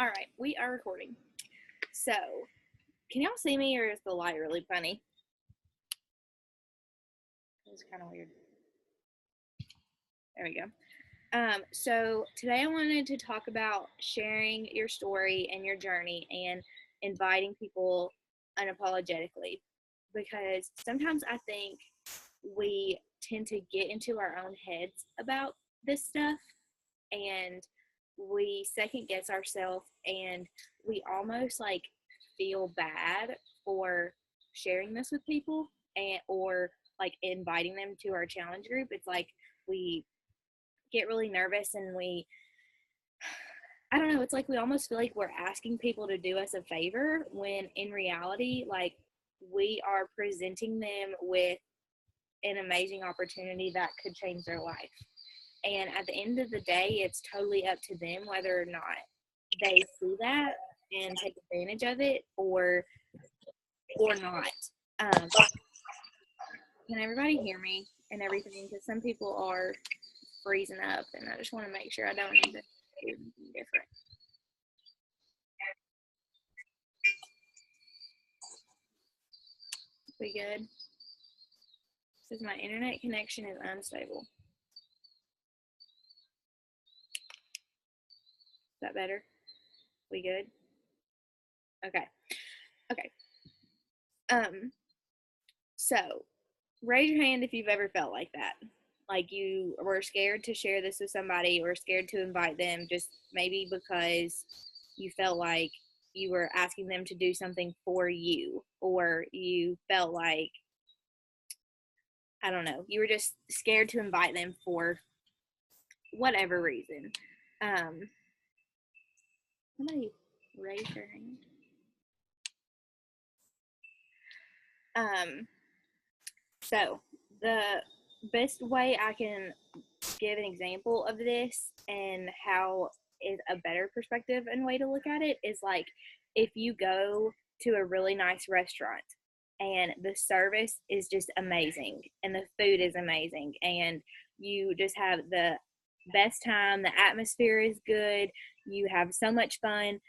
All right, we are recording. So, can y'all see me, or is the light really funny? It's kind of weird. There we go. So today I wanted to talk about sharing your story and your journey and inviting people unapologetically, because sometimes I think we tend to get into our own heads about this stuff, and we second guess ourselves, and we almost like feel bad for sharing this with people or like inviting them to our challenge group. It's like we get really nervous, and I don't know, it's like we almost feel like we're asking people to do us a favor, when in reality, like, we are presenting them with an amazing opportunity that could change their life. And at the end of the day, it's totally up to them whether or not they see that and take advantage of it or not. Can everybody hear me and everything? Because some people are freezing up, and I just want to make sure I don't need to do anything different. We good? Because my internet connection is unstable. Is that better? We good? Okay. So raise your hand if you've ever felt like that. Like you were scared to share this with somebody, or scared to invite them, just maybe because you felt like you were asking them to do something for you, or you felt like, I don't know, you were just scared to invite them for whatever reason. Somebody raise their hand. So the best way I can give an example of this and how is a better perspective and way to look at it is like, if you go to a really nice restaurant and the service is just amazing and the food is amazing and you just have the best time, the atmosphere is good, you have so much fun,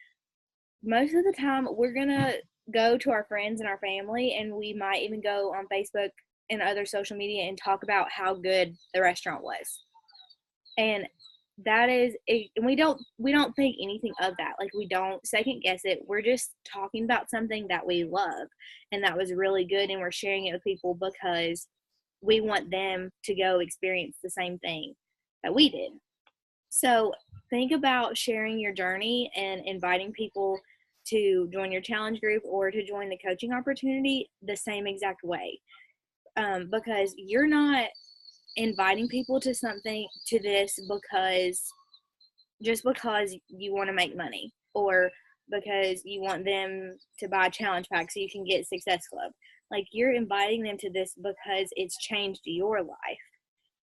most of the time we're gonna go to our friends and our family, and we might even go on Facebook and other social media and talk about how good the restaurant was. And that is it, and we don't think anything of that. Like, we don't second guess it. We're just talking about something that we love and that was really good, and we're sharing it with people because we want them to go experience the same thing that we did. So think about sharing your journey and inviting people to join your challenge group or to join the coaching opportunity the same exact way. Because you're not inviting people to this because you want to make money, or because you want them to buy a challenge pack so you can get Success Club. Like, you're inviting them to this because it's changed your life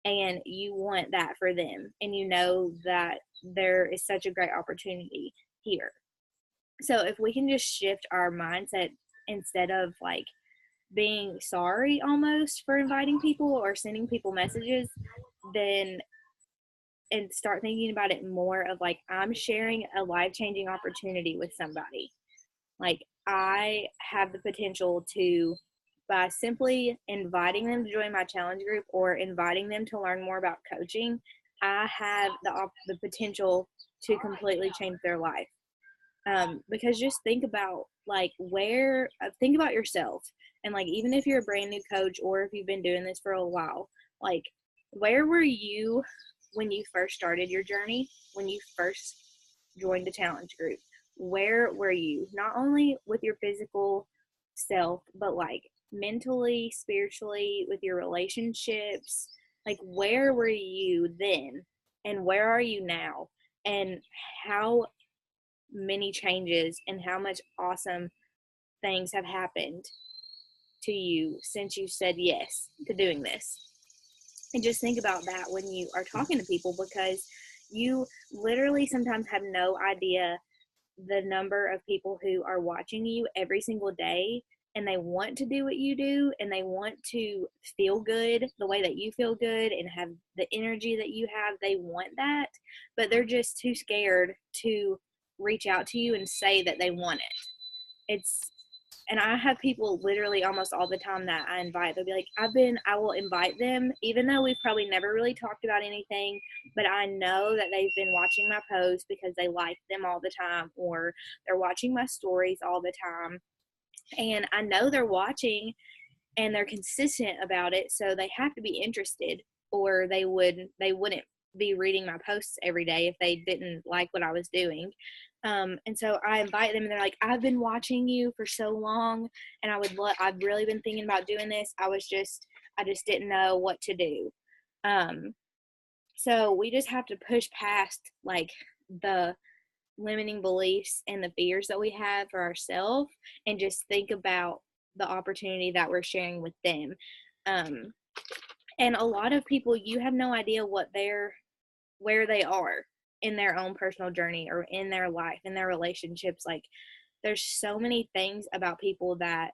and you want that for them, and you know that there is such a great opportunity here. So if we can just shift our mindset, instead of like being sorry almost for inviting people or sending people messages, then and start thinking about it more of like, I'm sharing a life-changing opportunity with somebody. Like, I have the potential to, by simply inviting them to join my challenge group or inviting them to learn more about coaching, I have the potential to completely change their life. Because just think about think about yourself, and like, even if you're a brand new coach or if you've been doing this for a while, like, where were you when you first started your journey, when you first joined the challenge group? Where were you, not only with your physical self, but like mentally, spiritually, with your relationships? Like, where were you then and where are you now, and how many changes and how much awesome things have happened to you since you said yes to doing this? And just think about that when you are talking to people, because you literally sometimes have no idea the number of people who are watching you every single day, and they want to do what you do, and they want to feel good the way that you feel good and have the energy that you have. They want that, but they're just too scared to reach out to you and say that they want it. And I have people literally almost all the time that I invite. They'll be like, I will invite them, even though we've probably never really talked about anything, but I know that they've been watching my posts because they like them all the time, or they're watching my stories all the time. And I know they're watching and they're consistent about it, so they have to be interested, or they wouldn't be reading my posts every day if they didn't like what I was doing. And so I invite them, and they're like, I've been watching you for so long, and I've really been thinking about doing this. I just didn't know what to do. So we just have to push past like the limiting beliefs and the fears that we have for ourselves, and just think about the opportunity that we're sharing with them. Um, and a lot of people, you have no idea where they are in their own personal journey, or in their life, in their relationships. Like, there's so many things about people that,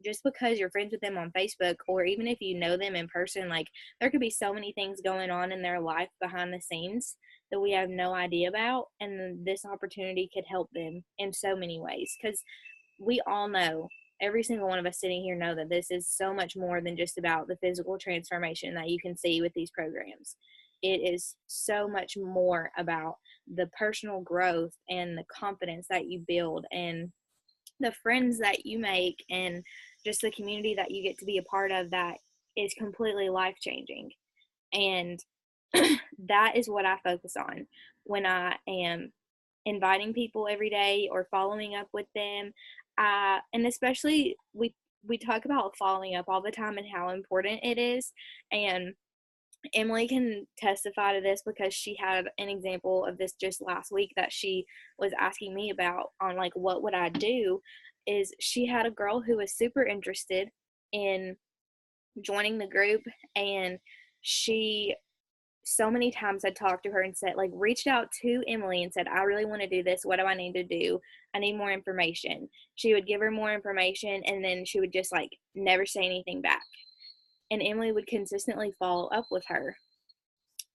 just because you're friends with them on Facebook, or even if you know them in person, like, there could be so many things going on in their life behind the scenes that we have no idea about. And this opportunity could help them in so many ways. Because we all know, every single one of us sitting here know that this is so much more than just about the physical transformation that you can see with these programs. It is so much more about the personal growth and the confidence that you build, and the friends that you make, and just the community that you get to be a part of, that is completely life changing. And that is what I focus on when I am inviting people every day or following up with them. And especially, we talk about following up all the time and how important it is. And Emily can testify to this, because she had an example of this just last week that she was asking me about, on like, what would I do. Is she had a girl who was super interested in joining the group, and she so many times had talked to her and said, like, reached out to Emily and said, I really want to do this. What do I need to do? I need more information. She would give her more information, and then she would just like never say anything back. And Emily would consistently follow up with her.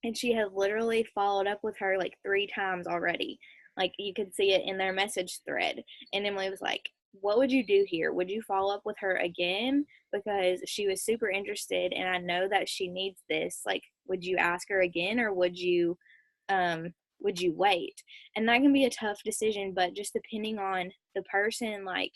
And she had literally followed up with her like 3 times already. Like, you could see it in their message thread. And Emily was like, what would you do here? Would you follow up with her again? Because she was super interested, and I know that she needs this. Like, would you ask her again, or would you wait? And that can be a tough decision, but just depending on the person, like,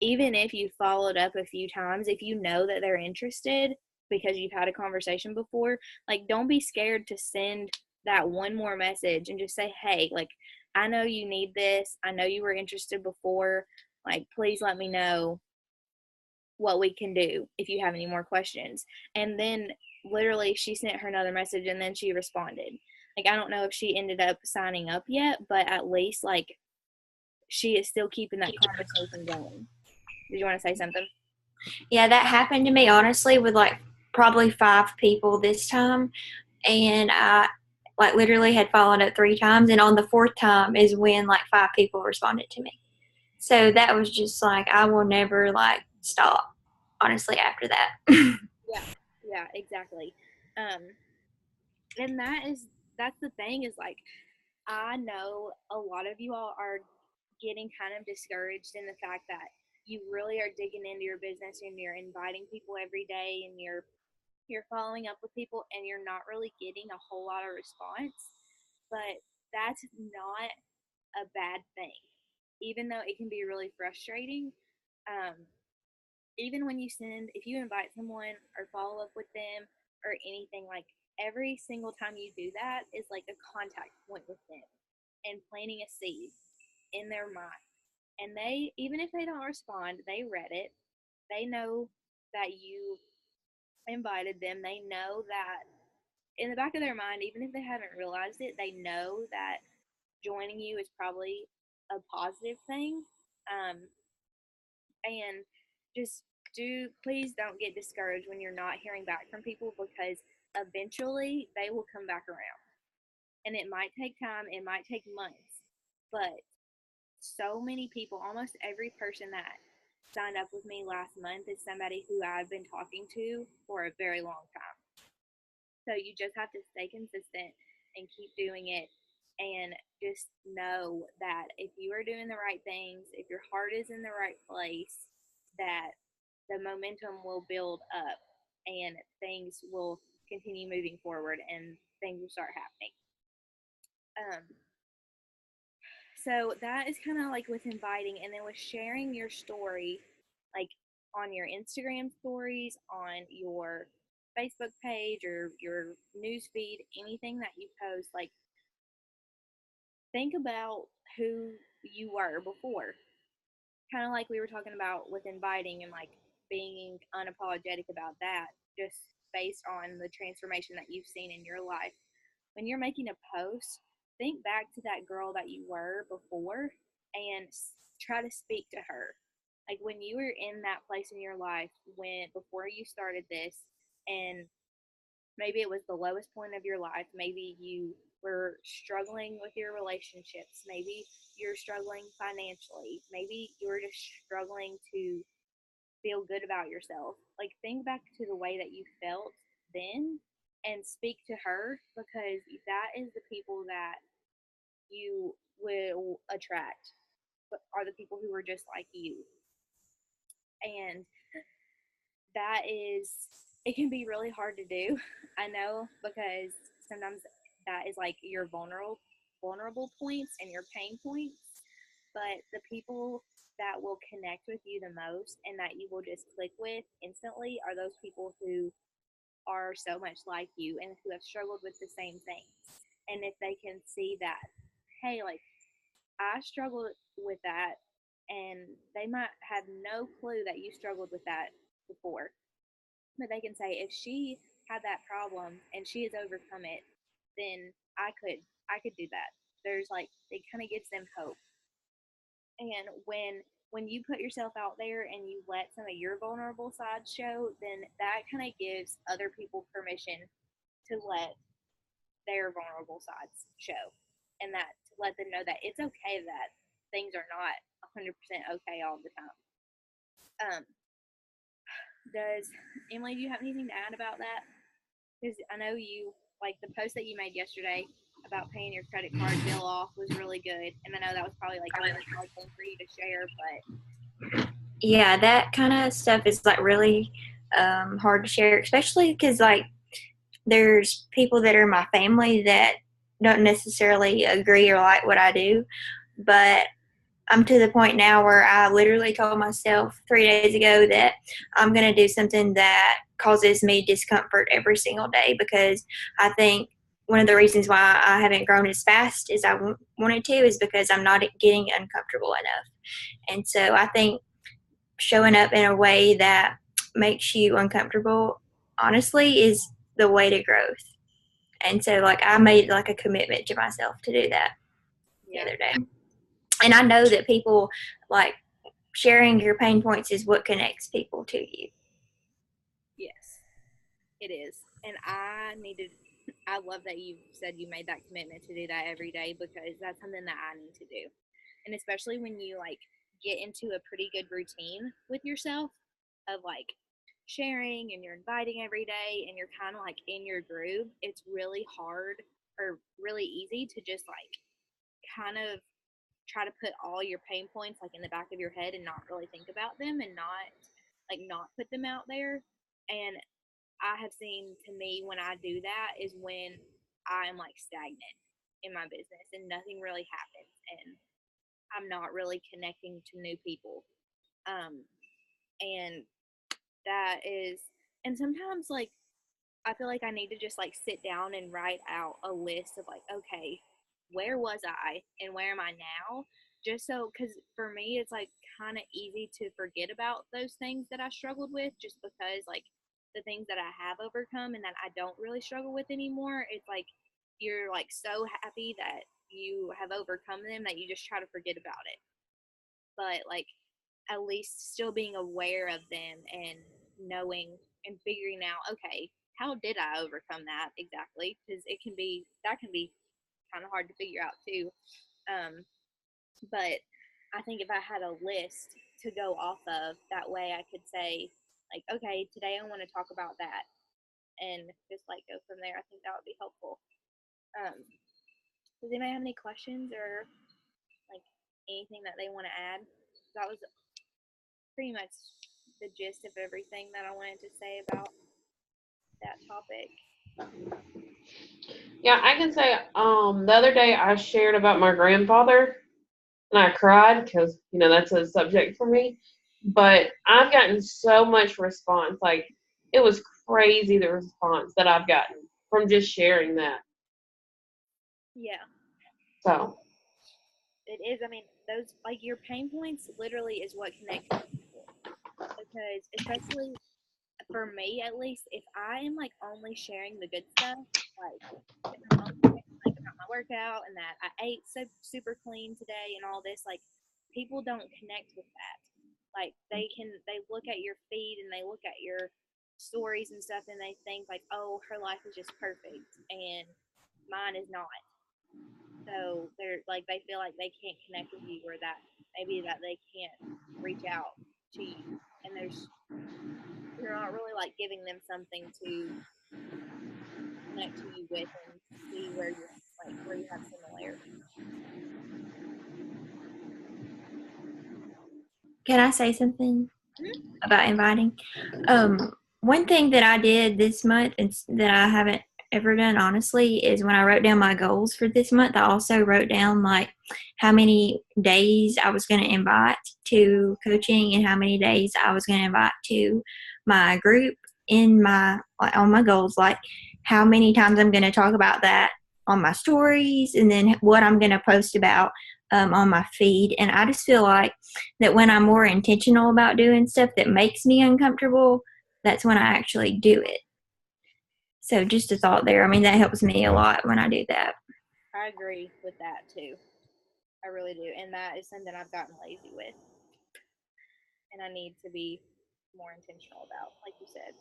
even if you followed up a few times, if you know that they're interested because you've had a conversation before, like, don't be scared to send that one more message and just say, hey, like, I know you need this. I know you were interested before. Like, please let me know what we can do if you have any more questions. And then literally she sent her another message, and then she responded. Like, I don't know if she ended up signing up yet, but at least like she is still keeping that conversation going. Did you want to say something? Yeah, that happened to me honestly with like probably 5 people this time. And I like literally had followed up 3 times. And on the fourth time is when like 5 people responded to me. So that was just like, I will never like stop, honestly, after that. Yeah, yeah, exactly. Um, and that's the thing, is like, I know a lot of you all are getting kind of discouraged in the fact that you really are digging into your business, and you're inviting people every day, and you're following up with people, and you're not really getting a whole lot of response. But that's not a bad thing, even though it can be really frustrating. Um, Even when if you invite someone or follow up with them or anything, like, every single time you do that is like a contact point with them, and planting a seed in their mind. And they, even if they don't respond, they read it. They know that you invited them. They know that in the back of their mind, even if they haven't realized it, they know that joining you is probably a positive thing. Um, and just please don't get discouraged when you're not hearing back from people, because eventually they will come back around. And it might take time, it might take months, but so many people, almost every person that signed up with me last month is somebody who I've been talking to for a very long time. So you just have to stay consistent and keep doing it. and just know that if you are doing the right things, if your heart is in the right place, that the momentum will build up and things will continue moving forward and things will start happening. Um, so that is kind of like with inviting, and then with sharing your story, like on your Instagram stories, on your Facebook page or your news feed, anything that you post, like think about who you were before. Kind of like we were talking about with inviting and like being unapologetic about that, just based on the transformation that you've seen in your life. When you're making a post, think back to that girl that you were before and try to speak to her. Like when you were in that place in your life when before you started this, and maybe it was the lowest point of your life, maybe you were struggling with your relationships, maybe you're struggling financially, maybe you're just struggling to feel good about yourself. Like think back to the way that you felt then and speak to her, because that is the people that you will attract, are the people who are just like you. And that is, it can be really hard to do. I know, because sometimes that is like your vulnerable points and your pain points, but the people that will connect with you the most and that you will just click with instantly are those people who are so much like you and who have struggled with the same things. And if they can see that, hey, like I struggled with that, and they might have no clue that you struggled with that before, but they can say if she had that problem and she has overcome it, then I could do that. There's like it kind of gives them hope. And when you put yourself out there and you let some of your vulnerable sides show, then that kind of gives other people permission to let their vulnerable sides show, and that to let them know that it's okay that things are not 100% okay all the time. Um, does Emily, do you have anything to add about that? Because I know you like the post that you made yesterday about paying your credit card bill off was really good, and I know that was probably like a really hard thing for you to share, but Yeah, that kind of stuff is like really hard to share, especially because like there's people that are in my family that don't necessarily agree or like what I do, but I'm to the point now where I literally told myself 3 days ago that I'm going to do something that causes me discomfort every single day, because I think one of the reasons why I haven't grown as fast as I wanted to is because I'm not getting uncomfortable enough. And so I think showing up in a way that makes you uncomfortable, honestly, is the way to growth. And so, like, I made like a commitment to myself to do that the yeah, other day. And I know that people like sharing your pain points is what connects people to you. yes, it is. And I love that you said you made that commitment to do that every day, because that's something that I need to do. And especially when you like get into a pretty good routine with yourself of like sharing and you're inviting every day and you're kind of like in your groove, it's really hard or really easy to just like kind of try to put all your pain points like in the back of your head and not really think about them and not put them out there. And I have seen, to me, when I do that is when I'm like stagnant in my business and nothing really happens and I'm not really connecting to new people. Um, and that is, and sometimes like I feel like I need to just like sit down and write out a list of like, okay, where was I and where am I now? Just so, because for me, it's like kind of easy to forget about those things that I struggled with just because like the things that I have overcome and that I don't really struggle with anymore. It's like you're like so happy that you have overcome them that you just try to forget about it. But like at least still being aware of them and knowing and figuring out, okay, how did I overcome that exactly? Because that can be kind of hard to figure out too. Um, but I think if I had a list to go off of, that way I could say, like, okay, today I want to talk about that, and just like go from there. I think that would be helpful. Um, Does anybody have any questions or like anything that they want to add? That was pretty much the gist of everything that I wanted to say about that topic. Yeah, I can say the other day I shared about my grandfather and I cried because, that's a subject for me. But I've gotten so much response. Like, it was crazy the response that I've gotten from just sharing that. Yeah, So, it is. I mean, those like your pain points literally is what connects people because especially for me at least, if I am like only sharing the good stuff, like if I'm only sharing like about my workout and that I ate so super clean today and all this, like people don't connect with that. Like they look at your feed and they look at your stories and stuff and they think like, oh, her life is just perfect and mine is not. So they're like they feel like they can't connect with you or that maybe that they can't reach out to you. And you're not really like giving them something to connect to you with and see where you're like where you have similarities. Can I say something Mm-hmm. about inviting? One thing that I did this month and that I haven't ever done honestly is when I wrote down my goals for this month, I also wrote down like how many days I was going to invite to coaching and how many days I was going to invite to my group in my on my goals, like how many times I'm going to talk about that on my stories and then what I'm going to post about on my feed. And I just feel like that when I'm more intentional about doing stuff that makes me uncomfortable, that's when I actually do it. So just a thought there. I mean, that helps me a lot when I do that. I agree with that too. I really do. And that is something I've gotten lazy with. And I need to be more intentional about, like you said.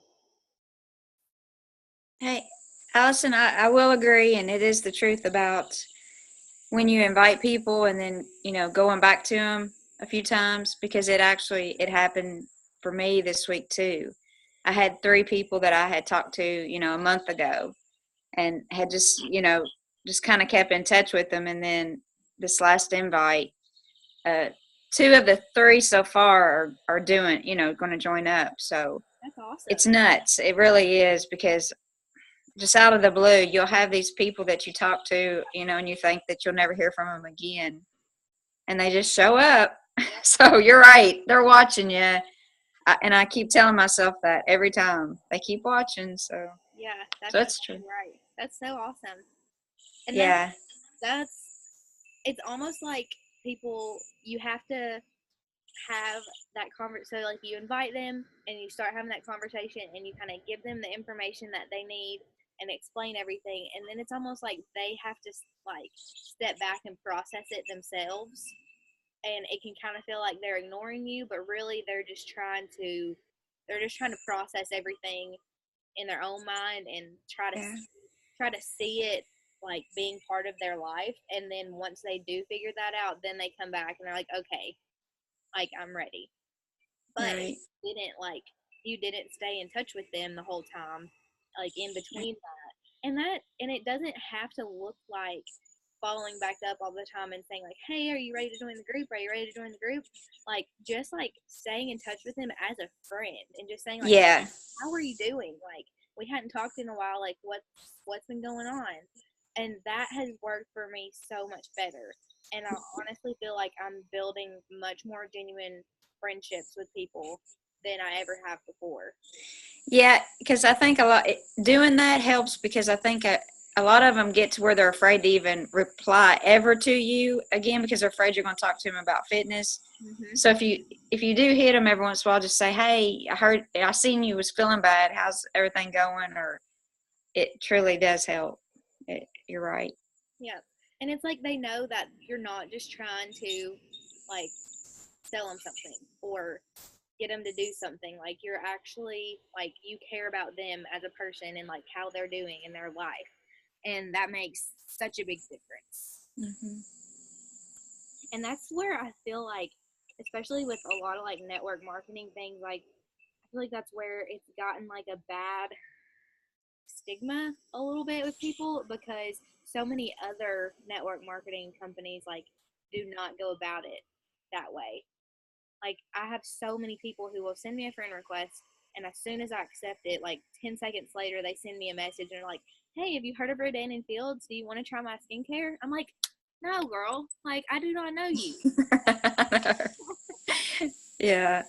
Hey, Allison, I will agree, and it is the truth about when you invite people and then, going back to them a few times because it happened for me this week too. I had 3 people that I had talked to, a month ago and had just kind of kept in touch with them. And then this last invite, uh, 2 of the 3 so far are doing, going to join up. So That's it's awesome. nuts. It really is because just out of the blue, you'll have these people that you talk to, and you think that you'll never hear from them again, and they just show up. Yep. So you're right; they're watching you, and I keep telling myself that every time they keep watching. So, Yeah, so that's that's true. exactly right. That's so awesome. And Yeah, that's it's almost like people you have to have that conversation. So like you invite them and you start having that conversation and you kind of give them the information that they need and explain everything, and then it's almost like they have to like step back and process it themselves, and it can kind of feel like they're ignoring you, but really they're just trying to process everything in their own mind and yeah, try to see it like being part of their life, and then once they do figure that out, then they come back and they're like, okay, like I'm ready. But if right. you didn't stay in touch with them the whole time, like in between and it doesn't have to look like following back up all the time and saying like, hey, are you ready to join the group, are you ready to join the group, like just like staying in touch with them as a friend and just saying like, Yeah, how are you doing, like we hadn't talked in a while, like what's been going on, and that has worked for me so much better, and I honestly feel like I'm building much more genuine friendships with people than I ever have before. yeah. Because I think doing that helps because I think a lot of them get to where they're afraid to even reply ever to you again because they're afraid you're going to talk to them about fitness. Mm-hmm. So if you do hit them every once in a while, just say, "Hey, I seen you was feeling bad. How's everything going?" Or it truly does help. You're right. Yeah. And it's like they know that you're not just trying to like sell them something or get them to do something. Like you're actually like you care about them as a person and like how they're doing in their life. And that makes such a big difference. Hmm. And that's where I feel like, especially with a lot of like network marketing things, like I feel like that's where it's gotten like a bad stigma a little bit with people because so many other network marketing companies like do not go about it that way. Like I have so many people who will send me a friend request, and as soon as I accept it, like 10 seconds later, they send me a message and they're like, "Hey, have you heard of Rodan and Fields? Do you want to try my skincare?" I'm like, "No, girl. Like I do not know you." Yeah.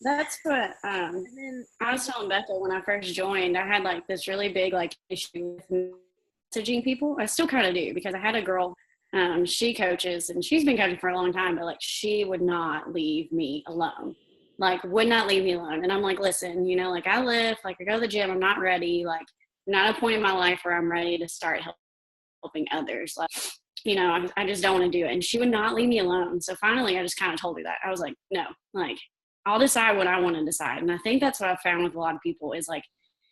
That's what And then I was telling Becca when I first joined. I had like this really big like issue with messaging people. I still kind of do because I had a girl. She coaches and she's been coaching for a long time, but like she would not leave me alone. Like would not leave me alone. And I'm like, listen, you know, like I lift, like I go to the gym. I'm not ready. Like not a point in my life where I'm ready to start helping others. Like, you know, I just don't want to do it. And she would not leave me alone. So finally, I just kind of told her that. I was like, no, like I'll decide what I want to decide. And I think that's what I've found with a lot of people is like,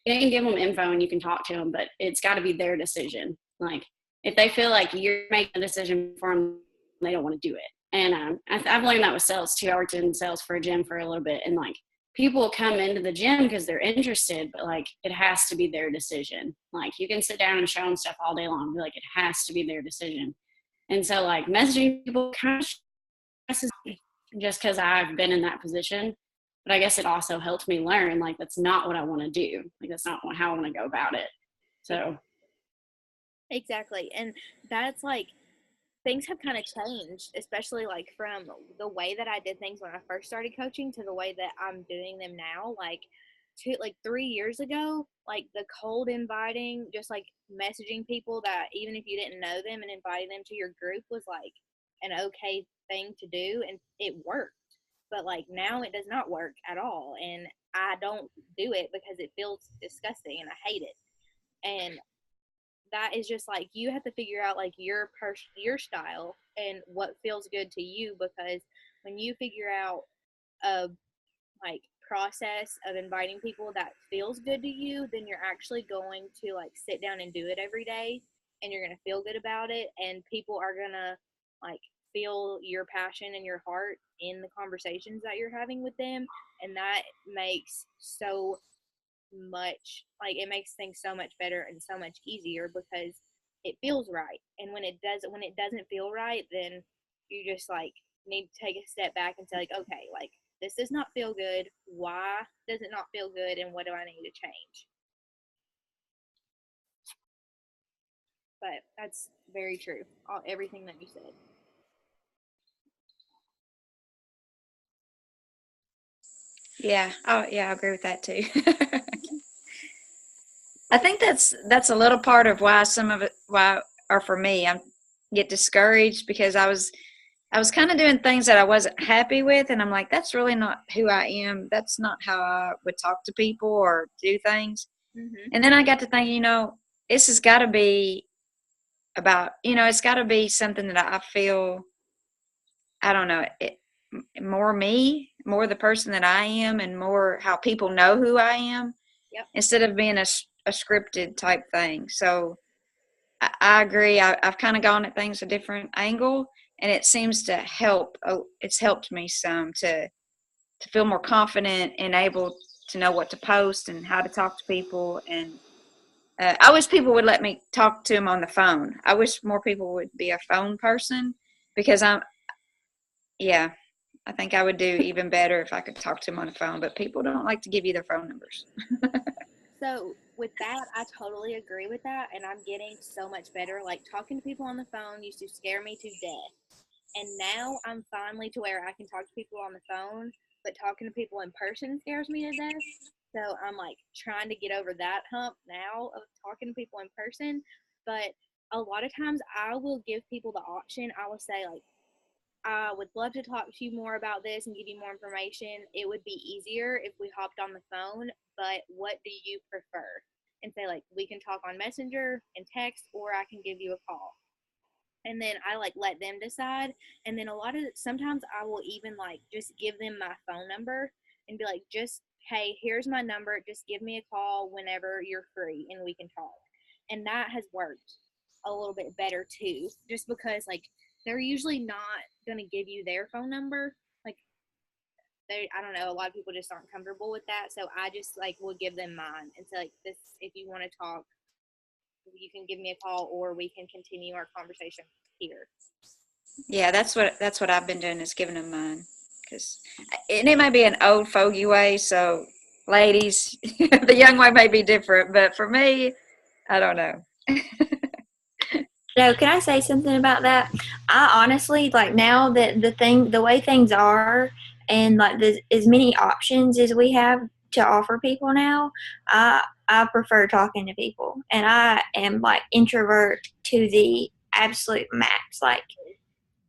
you can give them info and you can talk to them, but it's got to be their decision. Like if they feel like you're making a decision for them, they don't want to do it. And I've learned that with sales too. I worked in sales for a gym for a little bit, and like people come into the gym because they're interested, but like it has to be their decision. Like you can sit down and show them stuff all day long, but like it has to be their decision. And so like messaging people kind of stresses me just because I've been in that position. But I guess it also helped me learn like that's not what I want to do. Like that's not how I want to go about it. So exactly. And that's like things have kind of changed, especially like from the way that I did things when I first started coaching to the way that I'm doing them now. Like 3 years ago, like the cold inviting, just like messaging people that even if you didn't know them and inviting them to your group was like an okay thing to do, and it worked. But like now it does not work at all, and I don't do it because it feels disgusting and I hate it. And that is just like you have to figure out like your style and what feels good to you, because when you figure out a like process of inviting people that feels good to you, then you're actually going to like sit down and do it every day, and you're going to feel good about it, and people are going to like feel your passion and your heart in the conversations that you're having with them. And that makes so much, like it makes things so much better and so much easier because it feels right. And when it doesn't feel right, then you just like need to take a step back and say like, okay, like this does not feel good. Why does it not feel good, and what do I need to change? But that's very true, everything that you said. Yeah. Oh, yeah, I agree with that too. I think that's a little part of why some of it, why, or for me, I get discouraged because I was kind of doing things that I wasn't happy with, and I'm like, that's really not who I am. That's not how I would talk to people or do things. Mm-hmm. And then I got to think, this has got to be about, it's got to be something that I feel, I don't know, more me, more the person that I am, and more how people know who I am, Yep. instead of being a scripted type thing. So I agree. I've kind of gone at things a different angle, and it seems to help. It's helped me some to feel more confident and able to know what to post and how to talk to people. And I wish people would let me talk to them on the phone. I wish more people would be a phone person, because yeah, I think I would do even better if I could talk to them on the phone. But people don't like to give you their phone numbers. So with that, I totally agree with that, and I'm getting so much better. Like talking to people on the phone used to scare me to death, and now I'm finally to where I can talk to people on the phone, but talking to people in person scares me to death. So I'm like trying to get over that hump now of talking to people in person. But a lot of times I will give people the option. I will say like, I would love to talk to you more about this and give you more information. It would be easier if we hopped on the phone, but what do you prefer? And say like, we can talk on Messenger and text, or I can give you a call. And then I like let them decide. And then sometimes I will even like just give them my phone number and be like, just hey, here's my number, just give me a call whenever you're free and we can talk. And that has worked a little bit better too, just because like they're usually not going to give you their phone number. Like I don't know, a lot of people just aren't comfortable with that, so I just like will give them mine and say like, this, if you want to talk, you can give me a call or we can continue our conversation here. Yeah, that's what I've been doing, is giving them mine. And it might be an old fogey way, so ladies, the young way may be different, but for me, I don't know. No, can I say something about that? I honestly, like, now that the way things are, and like as many options as we have to offer people now, I prefer talking to people, and I am like introvert to the absolute max. Like,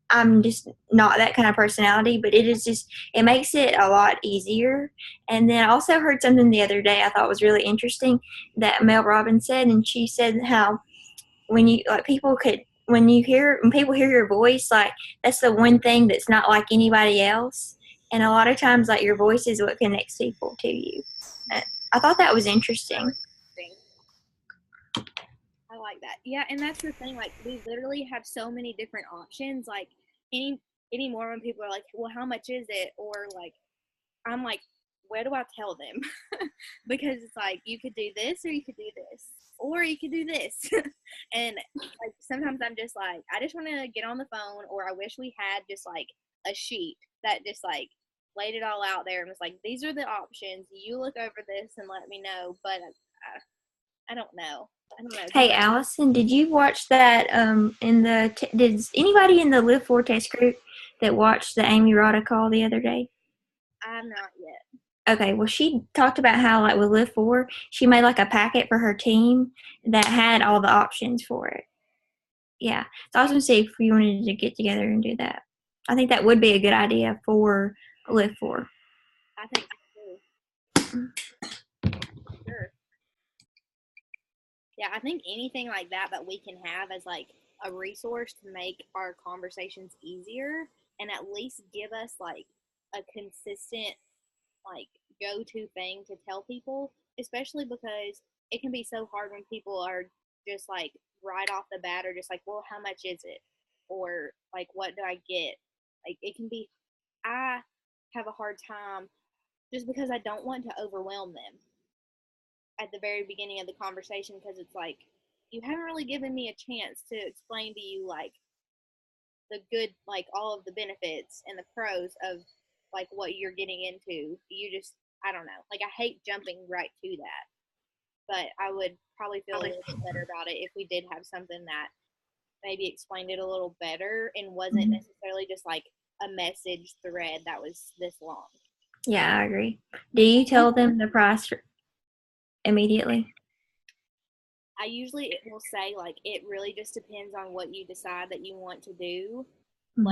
I'm just not that kind of personality, but it makes it a lot easier. And then I also heard something the other day I thought was really interesting that Mel Robbins said, and she said how when you like when people hear your voice, like, that's the one thing that's not like anybody else, and a lot of times, like, your voice is what connects people to you. I thought that was interesting. I like that. Yeah, and that's the thing. Like, we literally have so many different options. Like, anymore when people are like, "Well, how much is it?" Or like, I'm like, where do I tell them? Because it's like, you could do this or you could do this or you could do this. And like, sometimes I'm just like, I just want to get on the phone, or I wish we had just like a sheet that just like laid it all out there and was like, these are the options. You look over this and let me know. But I don't know. I don't know. Hey, Allison, did you watch that did anybody in the Live 4 test group that watched the Amy Rada call the other day? I'm not yet. Okay, well, she talked about how, like, with Live 4, she made like a packet for her team that had all the options for it. Yeah, so I was going to see if we wanted to get together and do that. I think that would be a good idea for Live 4. I think so too. Sure. Yeah, I think anything like that we can have as like a resource to make our conversations easier, and at least give us like a consistent like go-to thing to tell people, especially because it can be so hard when people are just like right off the bat or just like, well, how much is it? Or like, what do I get? Like, it can be, I have a hard time just because I don't want to overwhelm them at the very beginning of the conversation, because it's like, you haven't really given me a chance to explain to you like the good, like all of the benefits and the pros of like what you're getting into. You just, I don't know, like, I hate jumping right to that, but I would probably feel a little bit better about it if we did have something that maybe explained it a little better and wasn't necessarily just like a message thread that was this long. Yeah, I agree. Do you tell them the price immediately? I usually will say, like, it really just depends on what you decide that you want to do. Mm-hmm.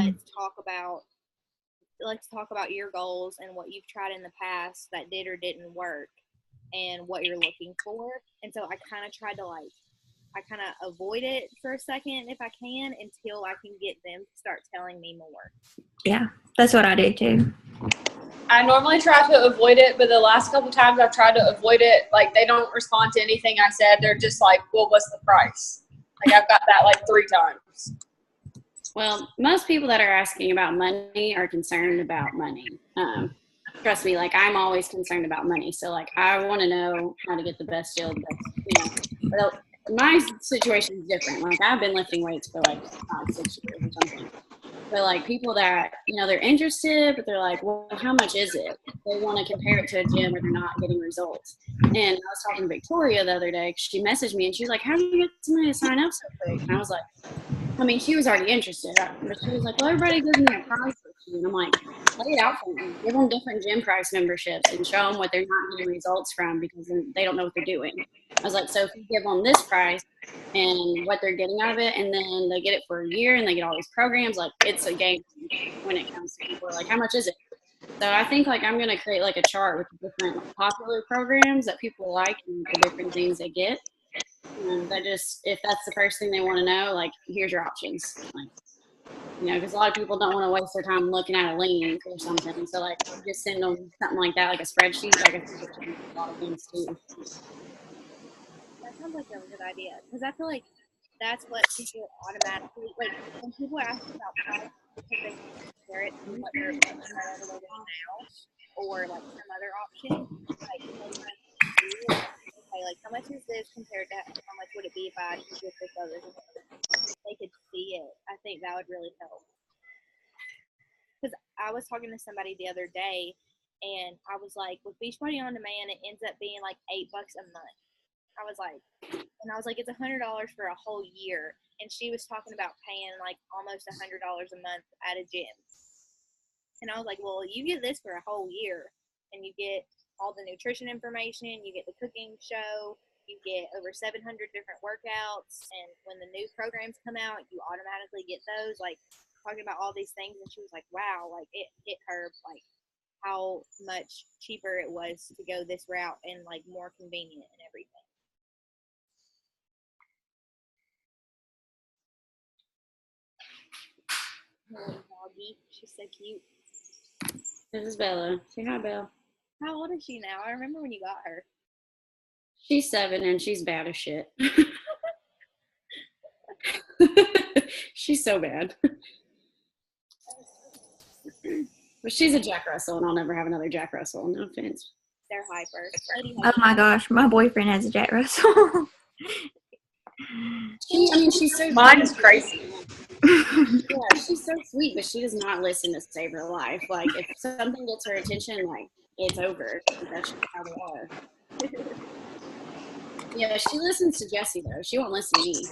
Let's talk about your goals and what you've tried in the past that did or didn't work and what you're looking for. And so I kind of avoid it for a second if I can, until I can get them to start telling me more. Yeah, that's what I do too. I normally try to avoid it, but the last couple times I've tried to avoid it, like, they don't respond to anything I said. They're just like, well, what's the price? Like, I've got that like 3 times. Well, most people that are asking about money are concerned about money. Trust me, like, I'm always concerned about money. So, like, I want to know how to get the best deal. But my situation is different. Like, I've been lifting weights for like 5-6 years or something. But like, people that, they're interested, but they're like, well, how much is it? They want to compare it to a gym where they're not getting results. And I was talking to Victoria the other day. She messaged me and she was like, how do you get somebody to sign up so quick? And I was like, she was already interested, but she was like, well, everybody gives me a price. And I'm like, lay it out for them. Give them different gym price memberships and show them what they're not getting results from, because they don't know what they're doing. I was like, so if you give them this price and what they're getting out of it, and then they get it for a year and they get all these programs, like, it's a game when it comes to people. Like, how much is it? So I think, like, I'm going to create like a chart with different popular programs that people like and the different things they get. And if that's the first thing they want to know, like, here's your options. Like, because a lot of people don't want to waste their time looking at a link or something. So, like, just send them something like that, like a spreadsheet. Like, I think it changes a lot of things too. That sounds like a good idea, because I feel like that's what people automatically, like, when people ask about price because they compare it to what they're living now, or like some other option, like, they might do it okay, like, how much is this compared to how much would it be if I did this other thing? If they could see it, I think that would really help. Because I was talking to somebody the other day, and I was like, with Beachbody On Demand, it ends up being like $8 a month. I was like, it's $100 for a whole year, and she was talking about paying like almost $100 a month at a gym. And I was like, well, you get this for a whole year, and you get all the nutrition information, you get the cooking show, you get over 700 different workouts, and when the new programs come out, you automatically get those. Like, talking about all these things, and she was like, wow, like, it hit her, like, how much cheaper it was to go this route and, like, more convenient and everything. Little doggy, she's so cute. This is Bella. Say hi, Belle. How old is she now? I remember when you got her. She's 7 and she's bad as shit. She's so bad. But she's a Jack Russell, and I'll never have another Jack Russell. No offense. They're hyper. Oh my gosh, my boyfriend has a Jack Russell. She's so Mine is crazy. Yeah, she's so sweet, but she does not listen to save her life. Like, if something gets her attention, like, it's over. That's just how they are. Yeah, she listens to Jesse, though. She won't listen to me.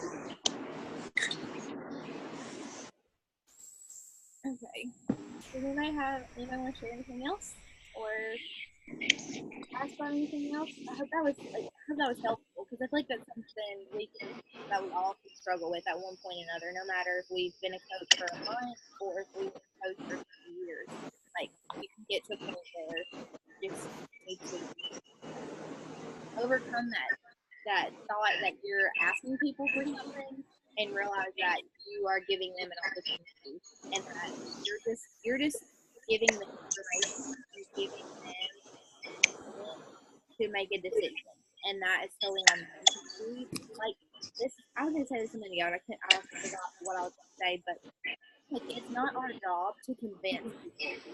Okay. Does anybody want to share anything else, or ask about anything else? I hope that was helpful, because I feel like that's something that we all can struggle with at one point or another, no matter if we've been a coach for a month or if we've been a coach for 2 years. Like, you can get to a point where you just need to overcome that thought that you're asking people for something, and realize that you are giving them an opportunity, and that you're just giving them information, you're giving them to make a decision, and that is totally on them. Like, this, I was gonna say this a minute ago, and I forgot what I was gonna say, but like, it's not our job to convince people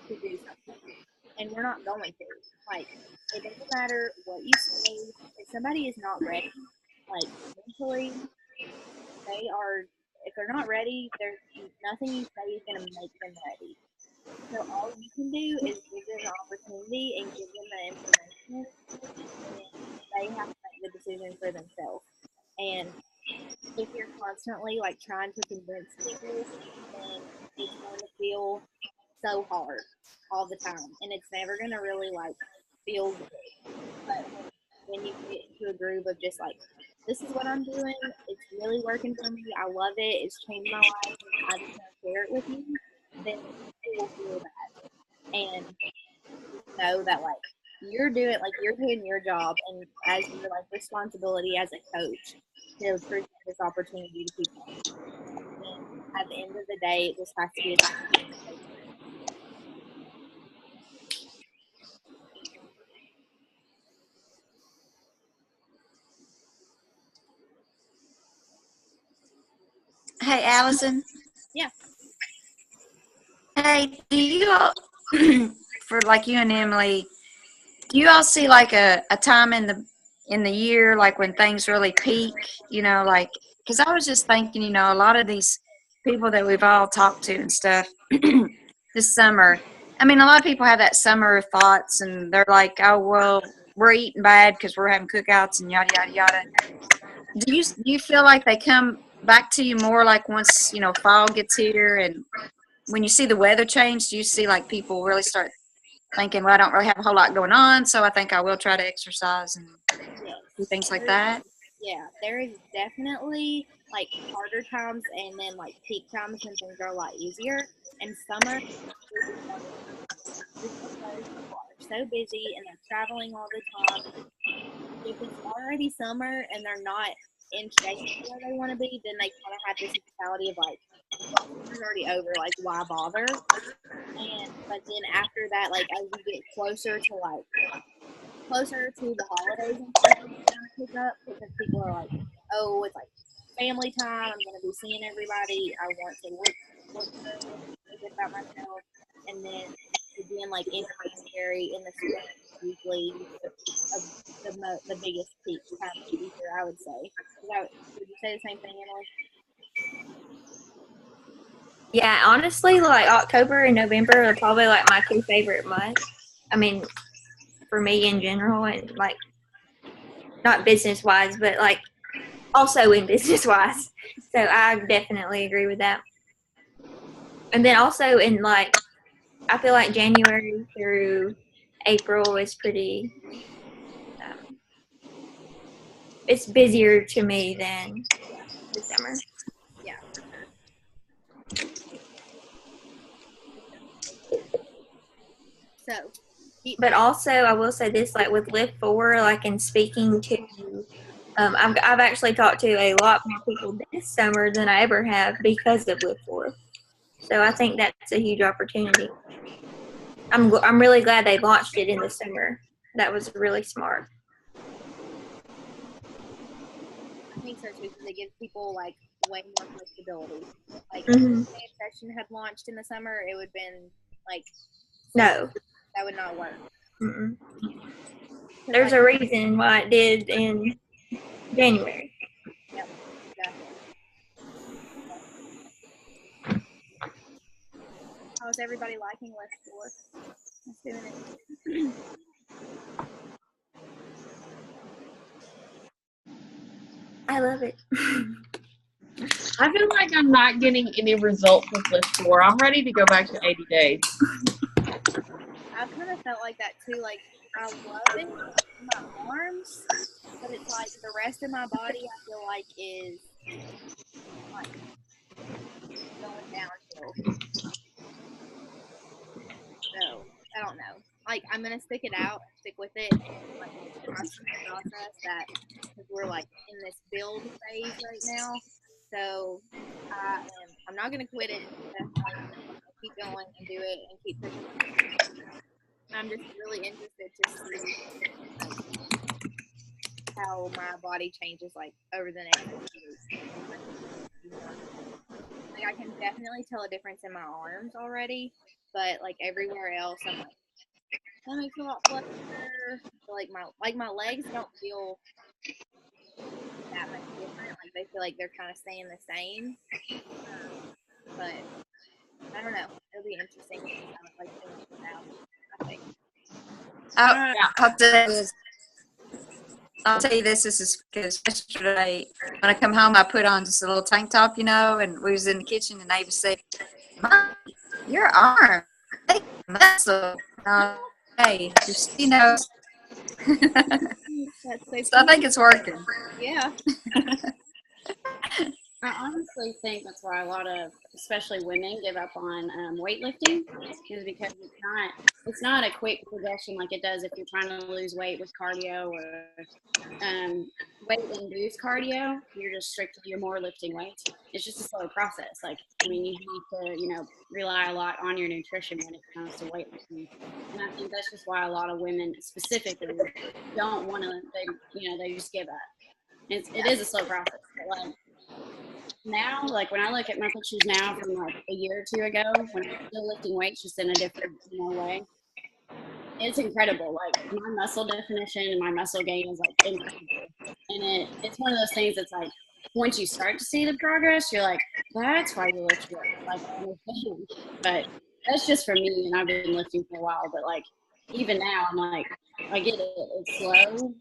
to do something, and we're not going to. Like, it doesn't matter what you say. If somebody is not ready, like, mentally, if they're not ready, there's nothing you say is going to make them ready. So all you can do is give them the opportunity and give them the information, and they have to make the decision for themselves. And if you're constantly, like, trying to convince people, then it's going to feel so hard all the time, and it's never going to really, like, feel good. But when you get into a groove of just, like, this is what I'm doing, it's really working for me, I love it, it's changed my life, and I just want to share it with you, then it will feel that. And know that, like, you're doing your job, and as your, like, responsibility as a coach to present this opportunity to people. And at the end of the day, it just has to be a decision. Hey, Allison. Yeah. Hey, do you all, for like you and Emily, do you all see like a time in the year, like when things really peak? You know, like, because I was just thinking, you know, a lot of these people that we've all talked to and stuff this summer. I mean, a lot of people have that summer thoughts, and they're like, oh, well, we're eating bad because we're having cookouts and yada yada yada. Do you feel like they come back to you more like once, you know, fall gets here, and when you see the weather change, do you see like people really start thinking, well, I don't really have a whole lot going on, so I think I will try to exercise and do things like that? Yeah, there is definitely, like, harder times and then, like, peak times when things are a lot easier. And summer, people are so busy and they're traveling all the time. If it's already summer and they're not in shape where they want to be, then they kind of have this mentality of, like, summer's already over, like, why bother? But then after that, like, as you get closer to the holidays and stuff, pick up, because people are like, oh, it's like family time, I'm going to be seeing everybody, I want to look good about myself. And then again, like, in January, in the spring, usually the biggest peak time of the year, I would say. Would you say the same thing, Emily? Yeah, honestly, like October and November are probably like my two favorite months. I mean, for me in general, and like not business wise, but like also in business wise. So I definitely agree with that. And then also in like, I feel like January through April is pretty. It's busier to me than the summer. Yeah, for sure. So, But also, I will say this: like with Lift 4, like in speaking to, I've actually talked to a lot more people this summer than I ever have because of Lift 4. So I think that's a huge opportunity. I'm really glad they launched it in the summer. That was really smart. I think so too, because it gives people like way more flexibility. Like Mm-hmm. if Session had launched in the summer, it would have been like No. that would not work. Mm-mm. There's a reason why it did in January. Yep, exactly. How's everybody liking Lift 4? Let's doing it. I love it. I feel like I'm not getting any results with List 4. I'm ready to go back to 80 days. I've kind of felt like that too. Like I love it in my arms, but it's like the rest of my body I feel like is like going downhill. So I don't know. Like I'm gonna stick it out, stick with it, and like trust in the process that because we're like in this build phase right now. So I'm not gonna quit it. Definitely keep going and do it and keep pushing. I'm just really interested to see how my body changes like over the next few weeks. Like I can definitely tell a difference in my arms already, but like everywhere else, I'm like, that makes a lot fluffier. Like my legs don't feel that much different. Like they feel like they're kind of staying the same. But I don't know. It'll be interesting to see how it like finishes out. I think. I'll tell you this is because yesterday when I come home, I put on just a little tank top, and we was in the kitchen and Ava said, "Mom, your arm, they muscle." Hey, just, That's so so I think it's working. Yeah. I honestly think that's why a lot of, especially women, give up on weightlifting, is because it's not a quick progression like it does if you're trying to lose weight with cardio or weight-induced cardio. You're more lifting weights. It's just a slow process. Like, I mean, you have to, rely a lot on your nutrition when it comes to weightlifting, and I think that's just why a lot of women specifically don't want to. They just give up. It is a slow process, but like. Now, like when I look at my pictures now from like a year or two ago, when I'm still lifting weights just in a different way, it's incredible. Like my muscle definition and my muscle gain is like incredible, and it's one of those things that's like once you start to see the progress, you're like, that's why you lift weights. Like I understand, but that's just for me, and I've been lifting for a while. But like even now, I'm like, I get it. It's slow,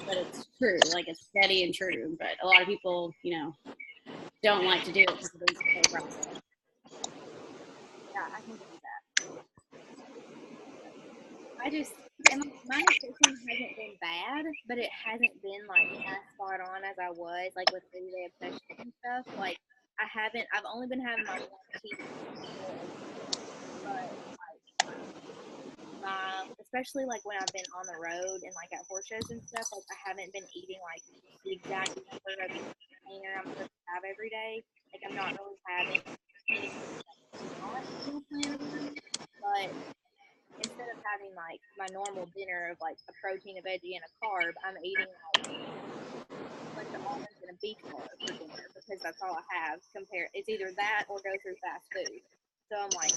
but it's true. Like it's steady and true. But a lot of people, don't like to do it because it is a slow process. Yeah, I can see that. And my nutrition hasn't been bad, but it hasn't been like as spot on as I was like with 30-day obsession and stuff. Like I've only been having my one cheat meal, but like especially like when I've been on the road and like at horse shows and stuff, like I haven't been eating like the exact number of container I'm supposed to have every day. Like I'm not really having anything not meal plan, but instead of having like my normal dinner of like a protein, a veggie, and a carb, I'm eating like a bunch of almonds and a beef bar for dinner because that's all I have. It's either that or go through fast food. So I'm like,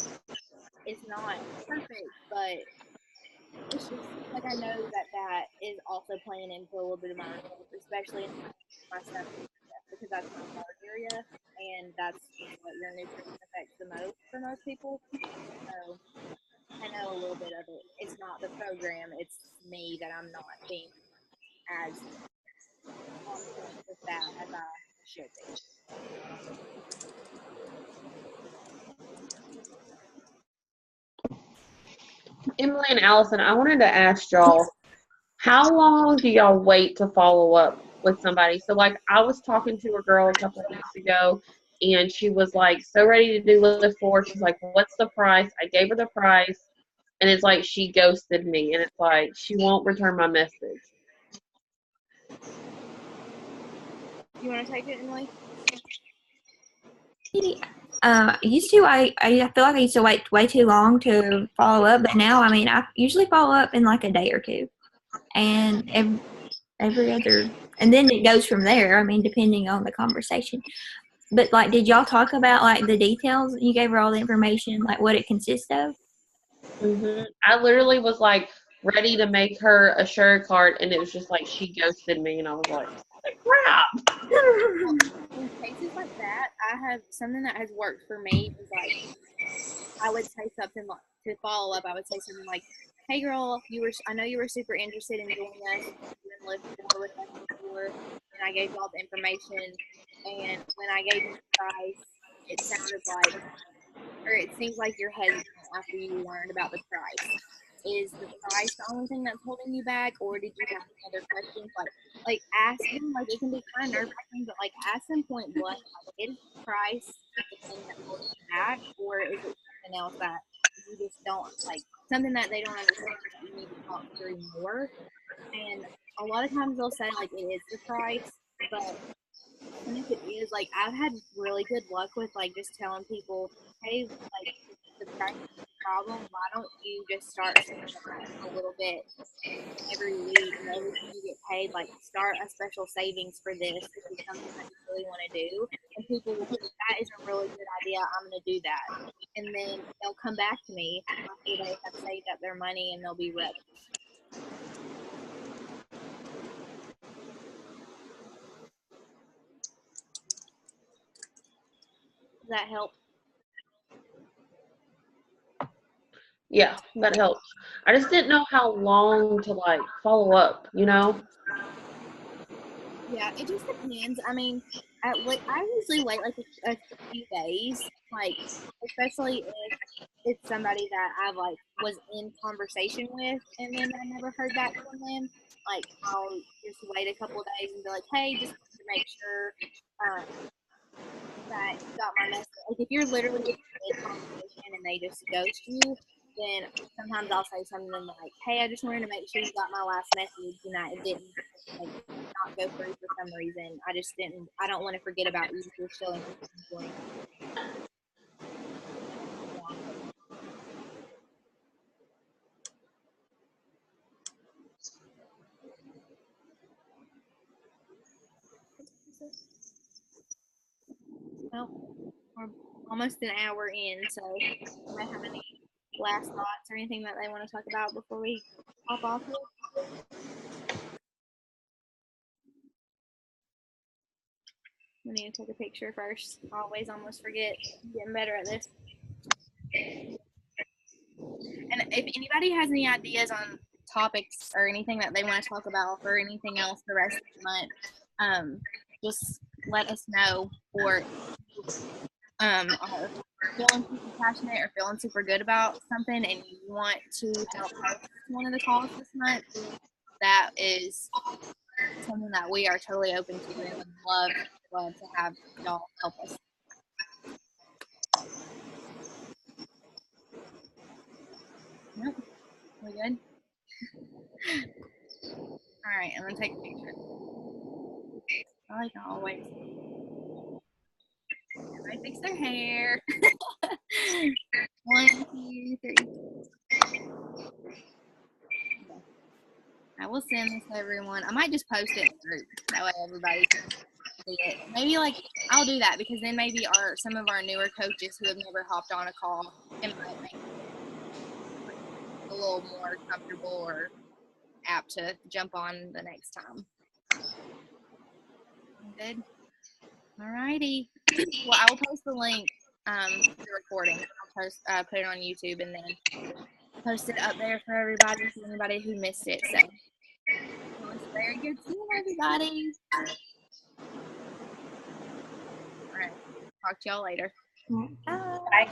it's not perfect, but it's just like I know that is also playing into a little bit of my results, especially in my stomach because that's my hard area, and that's what your nutrition affects the most for most people. So I know a little bit of it. It's not the program; it's me that I'm not being as on point with that as I should be. Emily and Allison, I wanted to ask y'all, how long do y'all wait to follow up with somebody? So, like, I was talking to a girl a couple of weeks ago, and she was, like, so ready to do lift 4. She's like, what's the price? I gave her the price, and it's like she ghosted me, and it's like she won't return my message. You want to take it, Emily? Used to I feel like I used to wait way too long to follow up, but now I mean I usually follow up in like a day or two, and every other, and then it goes from there. I mean, depending on the conversation. But like, did y'all talk about like the details? You gave her all the information, like what it consists of. I literally was like ready to make her a shirt card, and it was just like she ghosted me, and I was like, crap. In cases like that, I have something that has worked for me is like I would say something like to follow up. I would say something like, "Hey, girl, I know you were super interested in joining us. You and lived more with us before, and I gave you all the information. And when I gave you the price, it sounded like, or it seems like you're hesitant after you learned about the price. Is the price the only thing that's holding you back, or did you have any other questions? Like ask them. Like it can be kind of nerve-wracking, but like ask them point blank. Like, is the price the thing that's holding you back, or is it something else that you just don't like? Something that they don't understand that you need to talk through more. And a lot of times they'll say like it is the price, but and if it is, like, I've had really good luck with, like, just telling people, hey, like, the price is the problem. Why don't you just start saving a little bit every week, and every time you get paid, like, start a special savings for this. This is something that you really want to do. And people will think, that is a really good idea. I'm going to do that. And then they'll come back to me after they have saved up their money, and they'll be ready. Does that help? Yeah, that helps. I just didn't know how long to like follow up, you know? Yeah, it just depends. I mean, I usually wait like a few days, like especially if it's somebody that I like was in conversation with, and then I never heard back from them. Like I'll just wait a couple of days and be like, hey, just to make sure that you got my message. Like if you're literally in a conversation and they just ghost you, then sometimes I'll say something like, "Hey, I just wanted to make sure you got my last message and that it didn't like not go through for some reason. I just didn't. I don't want to forget about you if you're still interested in joining." Well, we're almost an hour in, so do I have any last thoughts or anything that they want to talk about before we hop off here? We need to take a picture first. Always almost forget. I'm getting better at this. And if anybody has any ideas on topics or anything that they want to talk about or anything else the rest of the month, just let us know. Or are feeling super passionate or feeling super good about something and you want to help host one of the calls this month, that is something that we are totally open to and would love to have y'all help us. Yep. We good? All right, I'm gonna take a picture. I like always. Everybody fix their hair. 1, 2, 3. I will send this to everyone. I might just post it in the group. That way everybody can see it. Maybe like I'll do that because then maybe some of our newer coaches who have never hopped on a call, it might make a little more comfortable or apt to jump on the next time. Good. Alrighty. Well, I will post the link to the recording. I'll post put it on YouTube and then post it up there for everybody, for anybody who missed it. So it was very good seeing everybody. All right. Talk to y'all later. Right. Bye.